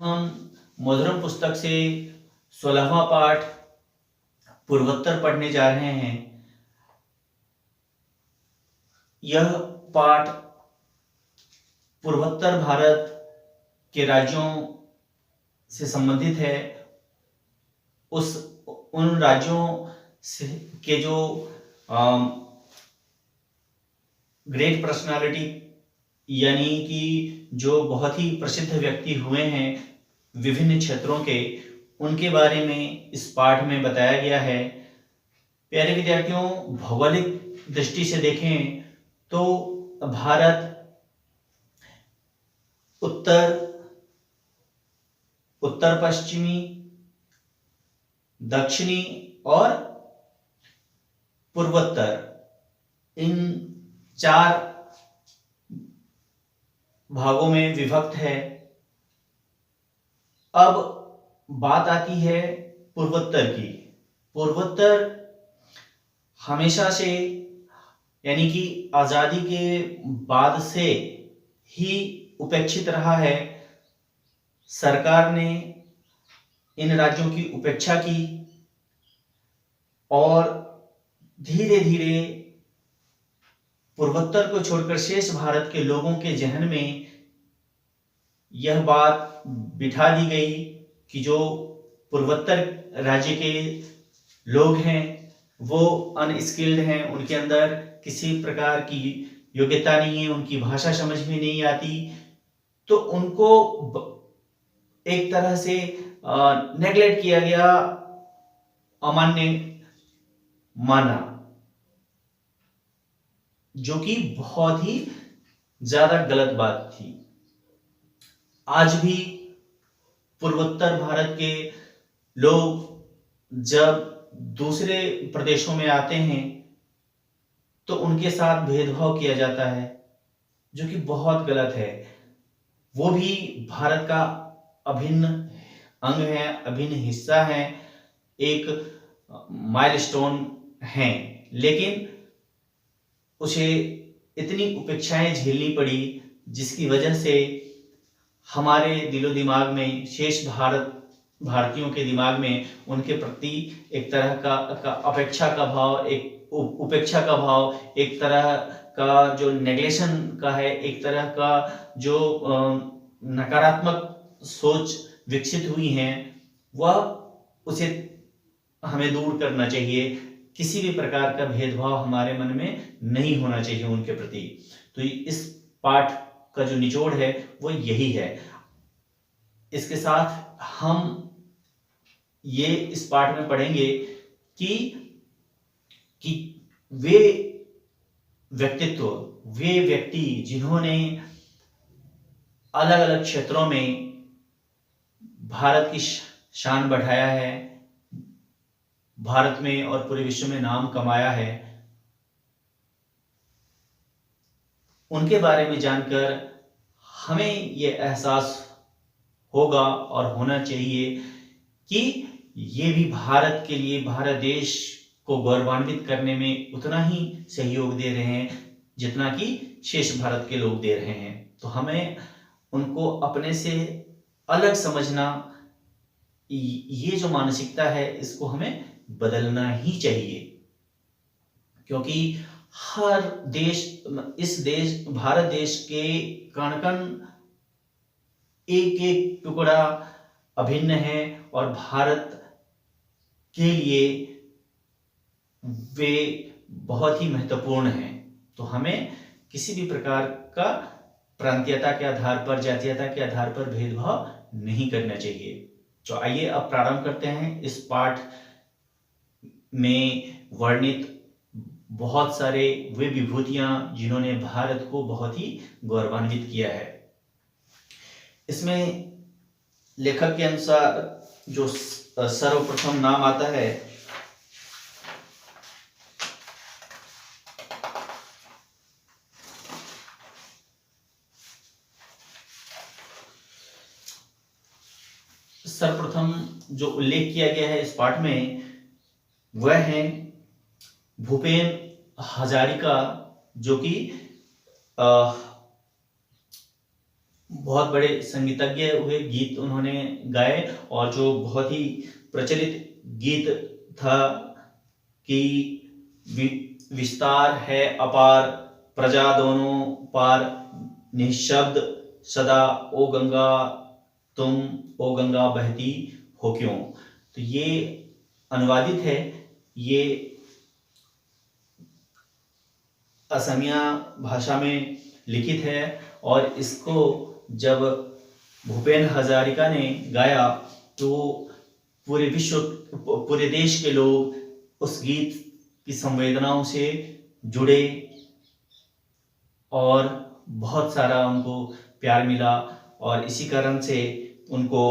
हम मधुरम पुस्तक से 16वां पाठ पूर्वोत्तर पढ़ने जा रहे हैं। यह पाठ पूर्वोत्तर भारत के राज्यों से संबंधित है। उन राज्यों से के जो ग्रेट पर्सनालिटी यानी कि जो बहुत ही प्रसिद्ध व्यक्ति हुए हैं विभिन्न क्षेत्रों के, उनके बारे में इस पाठ में बताया गया है। प्यारे विद्यार्थियों, भौगोलिक दृष्टि से देखें तो भारत उत्तर पश्चिमी, दक्षिणी और पूर्वोत्तर, इन 4 भागों में विभक्त है। अब बात आती है पूर्वोत्तर की। पूर्वोत्तर हमेशा से यानी कि आजादी के बाद से ही उपेक्षित रहा है। सरकार ने इन राज्यों की उपेक्षा की और धीरे धीरे पूर्वोत्तर को छोड़कर शेष भारत के लोगों के जहन में यह बात बिठा दी गई कि जो पूर्वोत्तर राज्य के लोग हैं वो अनस्किल्ड हैं, उनके अंदर किसी प्रकार की योग्यता नहीं है, उनकी भाषा समझ में नहीं आती, तो उनको एक तरह से नेग्लेक्ट किया गया, अमान्य माना, जो कि बहुत ही ज्यादा गलत बात थी। आज भी पूर्वोत्तर भारत के लोग जब दूसरे प्रदेशों में आते हैं तो उनके साथ भेदभाव किया जाता है, जो कि बहुत गलत है। वो भी भारत का अभिन्न अंग है, अभिन्न हिस्सा है, एक माइलस्टोन है, लेकिन उसे इतनी उपेक्षाएं झेलनी पड़ी जिसकी वजह से हमारे दिलो दिमाग में, शेष भारतीयों के दिमाग में उनके प्रति एक तरह का अपेक्षा का भाव, एक उपेक्षा का भाव, एक तरह का जो नेगलेशन का है, एक तरह का जो नकारात्मक सोच विकसित हुई है, वह उसे हमें दूर करना चाहिए। किसी भी प्रकार का भेदभाव हमारे मन में नहीं होना चाहिए उनके प्रति। तो इस पाठ का जो निचोड़ है वो यही है। इसके साथ हम ये इस पाठ में पढ़ेंगे कि वे व्यक्तित्व, वे व्यक्ति जिन्होंने अलग अलग क्षेत्रों में भारत की शान बढ़ाया है, भारत में और पूरे विश्व में नाम कमाया है, उनके बारे में जानकर हमें ये एहसास होगा और होना चाहिए कि ये भी भारत के लिए, भारत देश को गौरवान्वित करने में उतना ही सहयोग दे रहे हैं जितना कि शेष भारत के लोग दे रहे हैं। तो हमें उनको अपने से अलग समझना, ये जो मानसिकता है इसको हमें बदलना ही चाहिए, क्योंकि हर देश, भारत देश के कण कण, एक एक टुकड़ा अभिन्न है और भारत के लिए वे बहुत ही महत्वपूर्ण हैं। तो हमें किसी भी प्रकार का प्रांतीयता के आधार पर, जातीयता के आधार पर भेदभाव नहीं करना चाहिए। तो आइए अब प्रारंभ करते हैं। इस पाठ में वर्णित बहुत सारे वे विभूतियां जिन्होंने भारत को बहुत ही गौरवान्वित किया है। इसमें लेखक के अनुसार जो सर्वप्रथम नाम आता है सर्वप्रथम जो उल्लेख किया गया है इस पाठ में वह है भूपेन हजारिका, जो कि बहुत बड़े संगीतज्ञ हुए, गीत उन्होंने गाए। और जो बहुत ही प्रचलित गीत था कि विस्तार है अपार, प्रजा दोनों पार, निःशब्द सदा ओ गंगा तुम, ओ गंगा बहती हो क्यों। तो ये अनुवादित है, ये असमिया भाषा में लिखित है। और इसको जब भूपेन हजारिका ने गाया तो पूरे विश्व, पूरे देश के लोग उस गीत की संवेदनाओं से जुड़े और बहुत सारा उनको प्यार मिला। और इसी कारण से उनको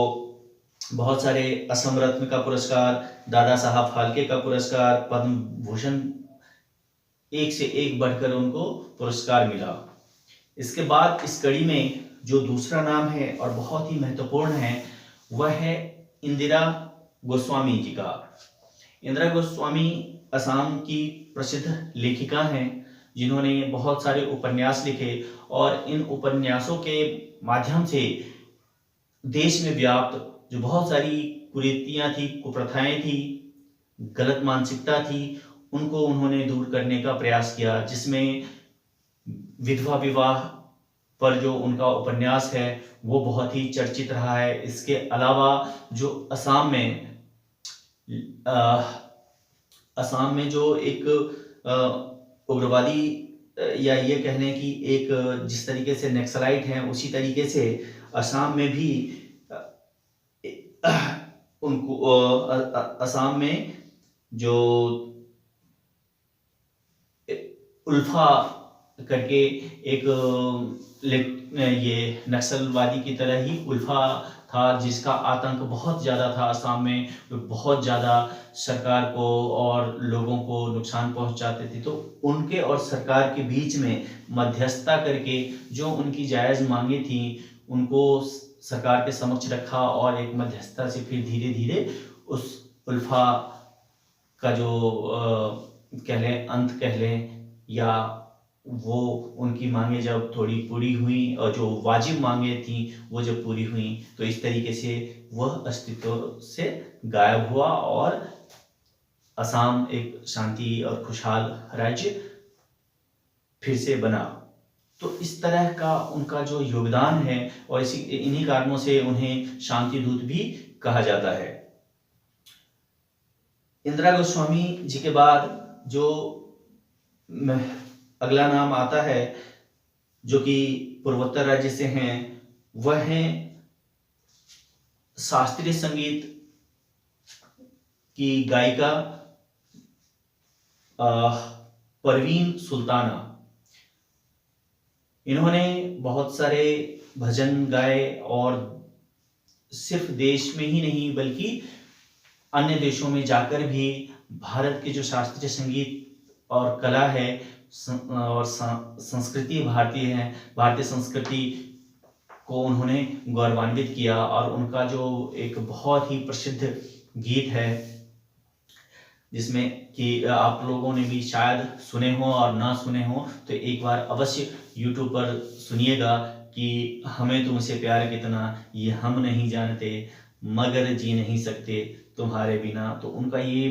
बहुत सारे असम रत्न का पुरस्कार, दादा साहब फाल्के का पुरस्कार, पद्म भूषण, एक से एक बढ़कर उनको पुरस्कार मिला। इसके बाद इस कड़ी में जो दूसरा नाम है और बहुत ही महत्वपूर्ण है, वह है इंदिरा गोस्वामी जी का। इंदिरा गोस्वामी असम की प्रसिद्ध लेखिका हैं, जिन्होंने बहुत सारे उपन्यास लिखे और इन उपन्यासों के माध्यम से देश में व्याप्त जो बहुत सारी कुरीतियां थी, कुप्रथाएं थी, गलत मानसिकता थी, उनको उन्होंने दूर करने का प्रयास किया। जिसमें विधवा विवाह पर जो उनका उपन्यास है वो बहुत ही चर्चित रहा है। इसके अलावा जो असम में जो एक उग्रवादी या ये कहने की एक जिस तरीके से नक्सलाइट हैं, उसी तरीके से असम में भी उनको असम में जो उल्फा करके एक ये नक्सलवादी की तरह ही उल्फा था, जिसका आतंक बहुत ज़्यादा था असम में, बहुत ज़्यादा सरकार को और लोगों को नुकसान पहुंचाते थे। तो उनके और सरकार के बीच में मध्यस्थता करके जो उनकी जायज़ मांगे थी, उनको सरकार के समक्ष रखा और एक मध्यस्थता से फिर धीरे धीरे उस उल्फा का जो कह लें अंत कह लें, या वो उनकी मांगे जब थोड़ी पूरी हुई और जो वाजिब मांगे थी वो जब पूरी हुई, तो इस तरीके से वह अस्तित्व से गायब हुआ और असम एक शांति और खुशहाल राज्य फिर से बना। तो इस तरह का उनका जो योगदान है, और इन्हीं कारणों से उन्हें शांति दूत भी कहा जाता है। इंदिरा गोस्वामी जी के बाद जो अगला नाम आता है, जो कि पूर्वोत्तर राज्य से हैं, वह है शास्त्रीय संगीत की गायिका परवीन सुल्ताना। इन्होंने बहुत सारे भजन गाए और सिर्फ देश में ही नहीं बल्कि अन्य देशों में जाकर भी भारत के जो शास्त्रीय संगीत और कला है और संस्कृति भारतीय है, भारतीय संस्कृति को उन्होंने गौरवान्वित किया। और उनका जो एक बहुत ही प्रसिद्ध गीत है, जिसमें कि आप लोगों ने भी शायद सुने हो और ना सुने हो, तो एक बार अवश्य YouTube पर सुनिएगा कि हमें तुमसे प्यार कितना ये हम नहीं जानते, मगर जी नहीं सकते तुम्हारे बिना। तो उनका ये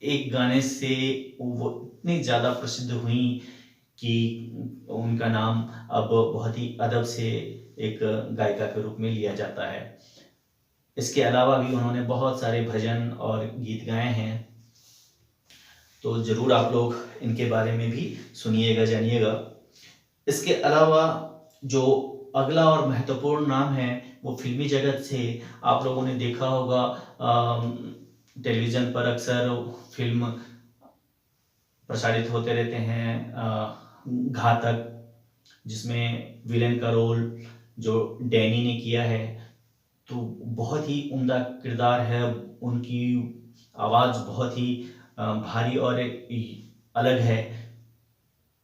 एक गाने से वो इतनी ज़्यादा प्रसिद्ध हुई कि उनका नाम अब बहुत ही अदब से एक गायिका के रूप में लिया जाता है। इसके अलावा भी उन्होंने बहुत सारे भजन और गीत गाए हैं, तो ज़रूर आप लोग इनके बारे में भी सुनिएगा, जानिएगा। इसके अलावा जो अगला और महत्वपूर्ण नाम है वो फिल्मी जगत से आप लोगों ने देखा होगा, टेलीविज़न पर अक्सर फिल्म प्रसारित होते रहते हैं, घातक, जिसमें विलेन का रोल जो डैनी ने किया है। तो बहुत ही उम्दा किरदार है, उनकी आवाज़ बहुत ही भारी और अलग है।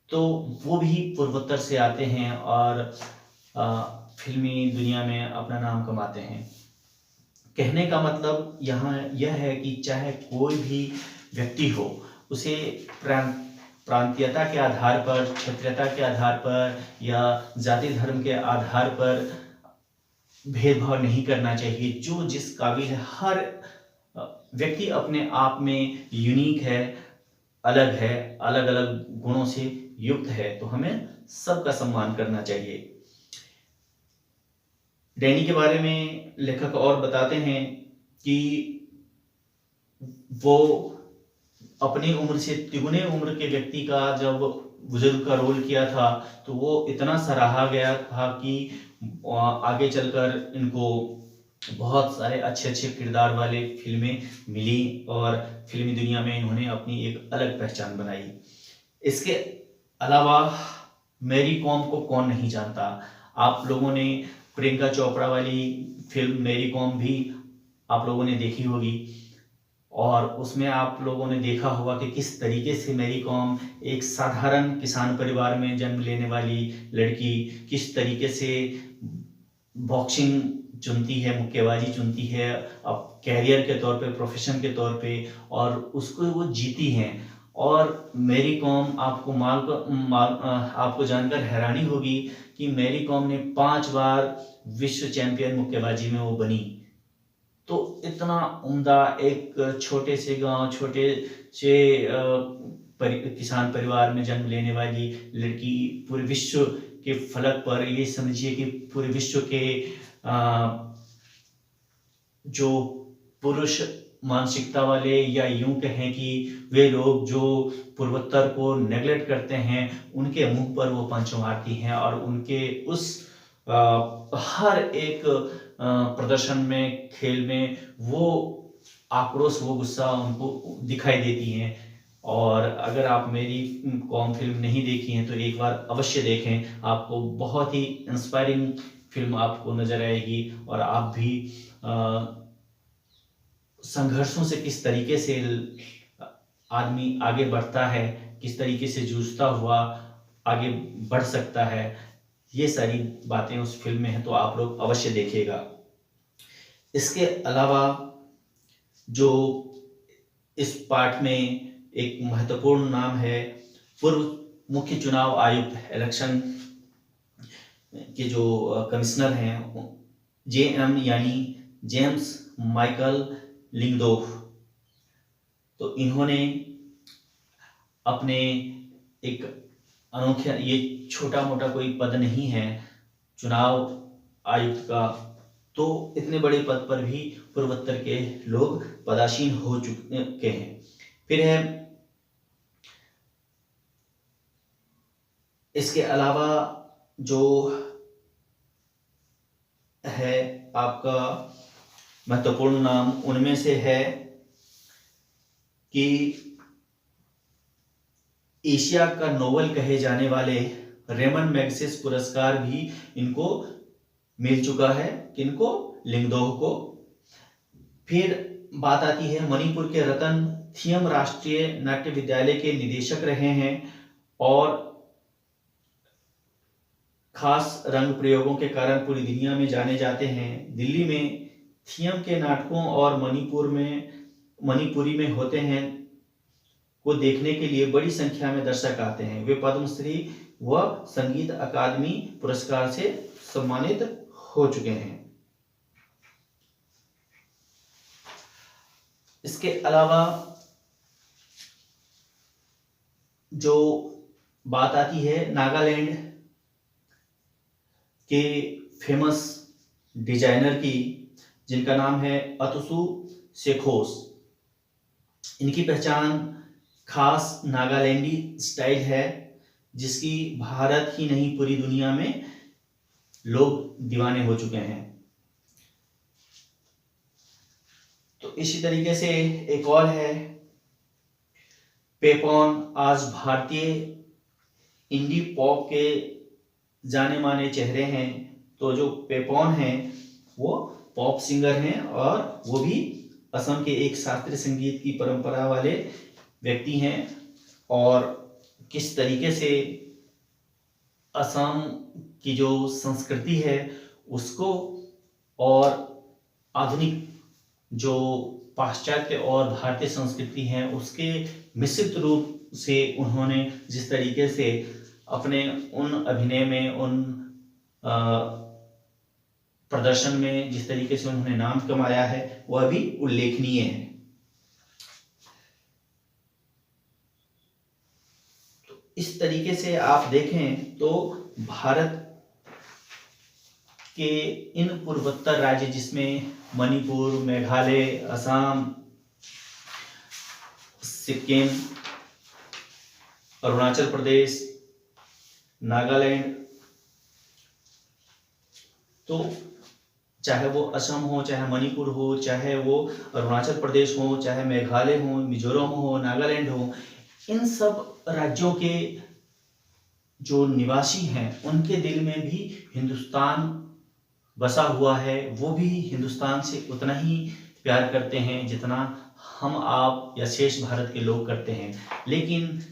तो वो भी पूर्वोत्तर से आते हैं और फिल्मी दुनिया में अपना नाम कमाते हैं। कहने का मतलब यहाँ यह है कि चाहे कोई भी व्यक्ति हो, उसे प्रांतीयता के आधार पर, क्षेत्रीयता के आधार पर या जाति धर्म के आधार पर भेदभाव नहीं करना चाहिए। जो जिस काबिल है, हर व्यक्ति अपने आप में यूनिक है, अलग है, अलग अलग गुणों से युक्त है, तो हमें सबका सम्मान करना चाहिए। डैनी के बारे में लेखक और बताते हैं कि वो अपनी उम्र से तिगुने उम्र के व्यक्ति का जब बुजुर्ग का रोल किया था तो वो इतना सराहा गया था कि आगे चलकर इनको बहुत सारे अच्छे अच्छे किरदार वाले फिल्में मिली और फिल्मी दुनिया में इन्होंने अपनी एक अलग पहचान बनाई। इसके अलावा मैरी कॉम को कौन नहीं जानता। आप लोगों ने प्रियंका चोपड़ा वाली फिल्म मैरी कॉम भी आप लोगों ने देखी होगी और उसमें आप लोगों ने देखा होगा कि किस तरीके से मैरी कॉम एक साधारण किसान परिवार में जन्म लेने वाली लड़की किस तरीके से बॉक्सिंग चुनती है, मुक्केबाजी चुनती है अब कैरियर के तौर पे, प्रोफेशन के तौर पे, और उसको वो जीती हैं। और मैरी कॉम आपको जानकर हैरानी होगी कि मैरी कॉम ने 5 बार विश्व चैंपियन मुक्केबाजी में वो बनी। तो इतना उम्दा एक छोटे से गांव, छोटे से किसान परिवार में जन्म लेने वाली लड़की पूरे विश्व के फलक पर, ये समझिए कि पूरे विश्व के जो पुरुष मानसिकता वाले या यूं कहें कि वे लोग जो पूर्वोत्तर को नेगलेक्ट करते हैं, उनके मुंह पर वो पंच मारती हैं और उनके उस हर एक प्रदर्शन में, खेल में वो आक्रोश, वो गुस्सा उनको दिखाई देती हैं। और अगर आप मेरी कॉम फिल्म नहीं देखी हैं तो एक बार अवश्य देखें, आपको बहुत ही इंस्पायरिंग फिल्म आपको नजर आएगी और आप भी संघर्षों से किस तरीके से आदमी आगे बढ़ता है, किस तरीके से जूझता हुआ आगे बढ़ सकता है, ये सारी बातें उस फिल्म में हैं, तो आप लोग अवश्य देखिएगा। इसके अलावा जो इस पाठ में एक महत्वपूर्ण नाम है, पूर्व मुख्य चुनाव आयुक्त, इलेक्शन के जो कमिश्नर हैं, जेएम यानी जेम्स माइकल लिंगदोफ। तो इन्होंने अपने एक अनोखा, ये छोटा मोटा कोई पद नहीं है चुनाव आयुक्त का, तो इतने बड़े पद पर भी पूर्वोत्तर के लोग पदासीन हो चुके हैं। फिर है इसके अलावा जो है आपका महत्वपूर्ण नाम, उनमें से है कि एशिया का नोबेल कहे जाने वाले रेमन मैग्सेस पुरस्कार भी इनको मिल चुका है। किनको? लिंगदोह को। फिर बात आती है मणिपुर के रतन थियम राष्ट्रीय नाट्य विद्यालय के निदेशक रहे हैं और खास रंग प्रयोगों के कारण पूरी दुनिया में जाने जाते हैं। दिल्ली में थियम के नाटकों और मणिपुरी में होते हैं को देखने के लिए बड़ी संख्या में दर्शक आते हैं। वे पद्मश्री व संगीत अकादमी पुरस्कार से सम्मानित हो चुके हैं। इसके अलावा जो बात आती है नागालैंड के फेमस डिजाइनर की, जिनका नाम है अतसु सेखोस। इनकी पहचान खास नागालैंडी स्टाइल है, जिसकी भारत ही नहीं पूरी दुनिया में लोग दीवाने हो चुके हैं। तो इसी तरीके से एक और है पेपॉन। आज भारतीय इंडी पॉप के जाने माने चेहरे हैं। तो जो पेपॉन हैं वो पॉप सिंगर हैं और वो भी असम के एक शास्त्रीय संगीत की परंपरा वाले व्यक्ति हैं। और किस तरीके से असम की जो संस्कृति है उसको और आधुनिक जो पाश्चात्य और भारतीय संस्कृति है उसके मिश्रित रूप से उन्होंने जिस तरीके से अपने उन अभिनय में, उन प्रदर्शन में जिस तरीके से उन्होंने नाम कमाया है वह भी उल्लेखनीय है। तो इस तरीके से आप देखें तो भारत के इन पूर्वोत्तर राज्य जिसमें मणिपुर, मेघालय, असम, सिक्किम, अरुणाचल प्रदेश, नागालैंड, तो चाहे वो असम हो, चाहे मणिपुर हो, चाहे वो अरुणाचल प्रदेश हो, चाहे मेघालय हो, मिजोरम हो, नागालैंड हो, इन सब राज्यों के जो निवासी हैं उनके दिल में भी हिंदुस्तान बसा हुआ है। वो भी हिंदुस्तान से उतना ही प्यार करते हैं जितना हम आप या शेष भारत के लोग करते हैं। लेकिन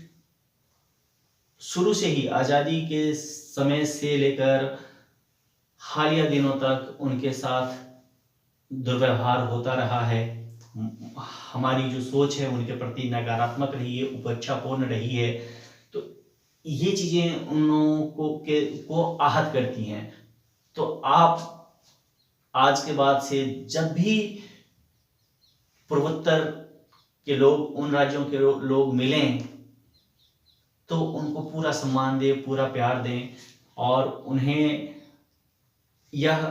शुरू से ही आज़ादी के समय से लेकर हालिया दिनों तक उनके साथ दुर्व्यवहार होता रहा है। हमारी जो सोच है उनके प्रति नकारात्मक रही है, उपेक्षापूर्ण रही है। तो ये चीज़ें उन लोगों को आहत करती हैं। तो आप आज के बाद से जब भी पूर्वोत्तर के लोग, उन राज्यों के लोग मिलें तो उनको पूरा सम्मान दें, पूरा प्यार दें और उन्हें यह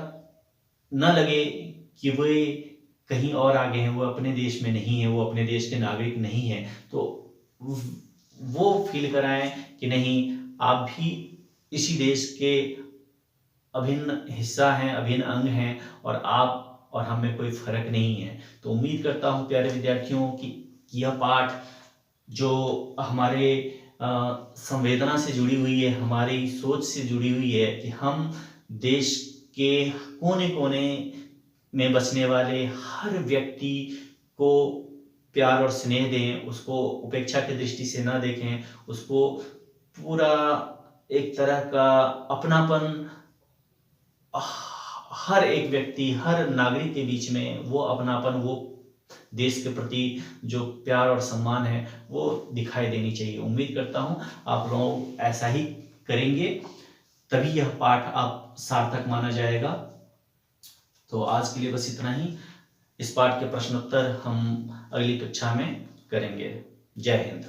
न लगे कि वे कहीं और आगे हैं, वो अपने देश में नहीं है, वो अपने देश के नागरिक नहीं है। तो वो फील कराएं कि नहीं, आप भी इसी देश के अभिन्न हिस्सा हैं, अभिन्न अंग हैं और आप और हम में कोई फर्क नहीं है। तो उम्मीद करता हूँ प्यारे विद्यार्थियों कि यह पाठ जो हमारे संवेदना से जुड़ी हुई है, हमारी सोच से जुड़ी हुई है कि हम देश के कोने कोने में बसने वाले हर व्यक्ति को प्यार और स्नेह दें, उसको उपेक्षा की दृष्टि से ना देखें, उसको पूरा एक तरह का अपनापन हर एक व्यक्ति, हर नागरिक के बीच में वो अपनापन, वो देश के प्रति जो प्यार और सम्मान है वो दिखाई देनी चाहिए। उम्मीद करता हूँ आप लोग ऐसा ही करेंगे, तभी यह पाठ आप सार्थक माना जाएगा। तो आज के लिए बस इतना ही। इस पाठ के प्रश्नोत्तर हम अगली कक्षा में करेंगे। जय हिंद।